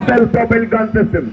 self-propelled gun systems.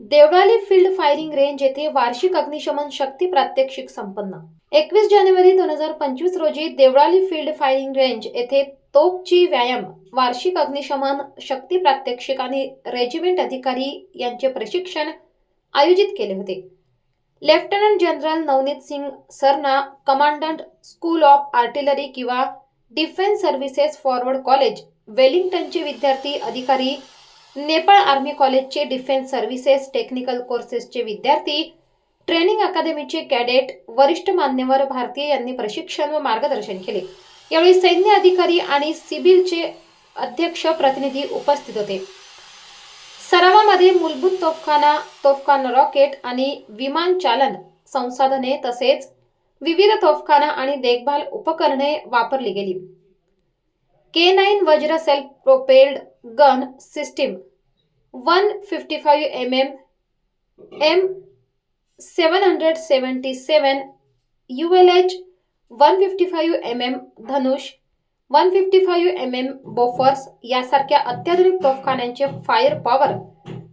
Deolali field firing range येथे वार्षिक अग्निशमन शक्ती प्रात्यक्षिक संपन्न. 21 जानेवारी 2025 रोजी देवळाली फील्ड फायरिंग रेंज येथे तोपची व्यायाम, वार्षिक अग्निशमन शक्ती प्रात्यक्षिक आणि रेजिमेंट अधिकारी यांचे प्रशिक्षण आयोजित केले होते. Lieutenant general Navneet Singh Sarna, commandant school of artillery किंवा डिफेन्स सर्व्हिसेस फॉरवर्ड कॉलेज, वेलिंग्टनचे विद्यार्थी अधिकारी, नेपाळ आर्मी कॉलेजचे डिफेन्स सर्व्हिसेस टेक्निकल कोर्सेसचे विद्यार्थी, ट्रेनिंग अकादमीचे कॅडेट, वरिष्ठ मान्यवर भारतीय यांनी प्रशिक्षण व मार्गदर्शन केले. यावेळी सैन्य अधिकारी आणि सिबिलचे अध्यक्ष प्रतिनिधी उपस्थित होते. सरावामध्ये मूलभूत तोफखाना, रॉकेट आणि विमान चालन संसाधने तसेच विविध तोफखाना आणि देखभाल उपकरणे वापरली गेली. K9 Vajra self propelled gun system 155 mm M777 ULH 155 mm Dhanush 155 mm Bofors यासारख्या अत्याधुनिक तोफखान्यांचे फायर पॉवर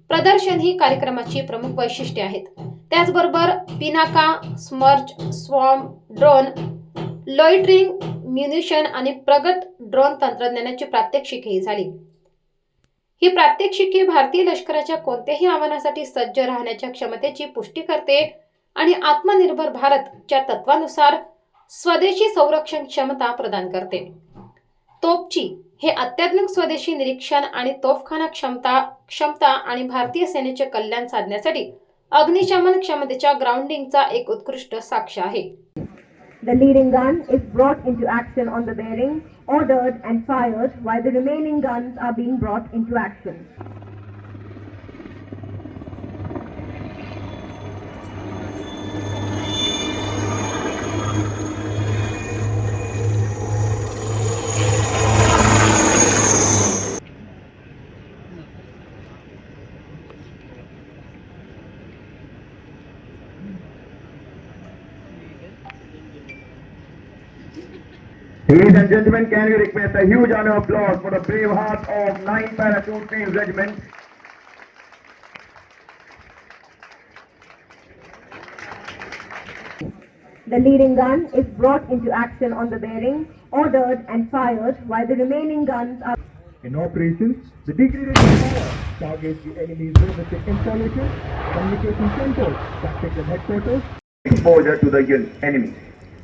प्रदर्शन ही कार्यक्रमाची प्रमुख वैशिष्ट्ये आहेत. त्याचबरोबर Pinaka, स्मर्च, swarm drone, loitering munition आणि प्रगत ड्रोन तंत्रज्ञानाची प्रात्यक्षिकेही झाली. ही प्रात्यक्षिके भारतीय लष्कराच्या कोणत्याही आव्हानासाठी सज्ज राहण्याच्या क्षमतेची पुष्टी करते आणि आत्मनिर्भर भारतच्या तत्वानुसार स्वदेशी संरक्षण क्षमता प्रदान करते. तोपची हे अत्याधुनिक स्वदेशी निरीक्षण आणि तोफखाना क्षमता आणि भारतीय सेनेचे कल्याण साधण्यासाठी अग्निशमन क्षमतेच्या ग्राउंडिंगचा एक उत्कृष्ट साक्ष आहे. The leading gun is brought into action on the bearing, ordered and fired, while the remaining guns are being brought into action. Ladies and gentlemen, can we request a huge round of applause for the brave heart of 9 Parachute Train Regiment. The leading gun is brought into action on the bearing, ordered and fired, while the remaining guns are In operations, the degradation power targets the enemy's logistic installations, communication centers, tactical headquarters, exposure to the enemy.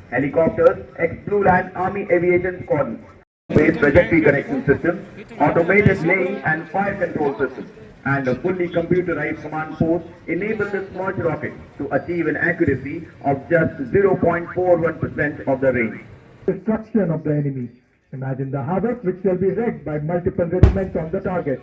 Helicopters, ex-Blue Land Army Aviation Squadron, based trajectory correction system, automated laying and fire control system, and a fully computerized command post enable the smart rocket to achieve an accuracy of just 0.41% of the range. Destruction of the enemy. Imagine the havoc which shall be wreaked by multiple regiments on the target.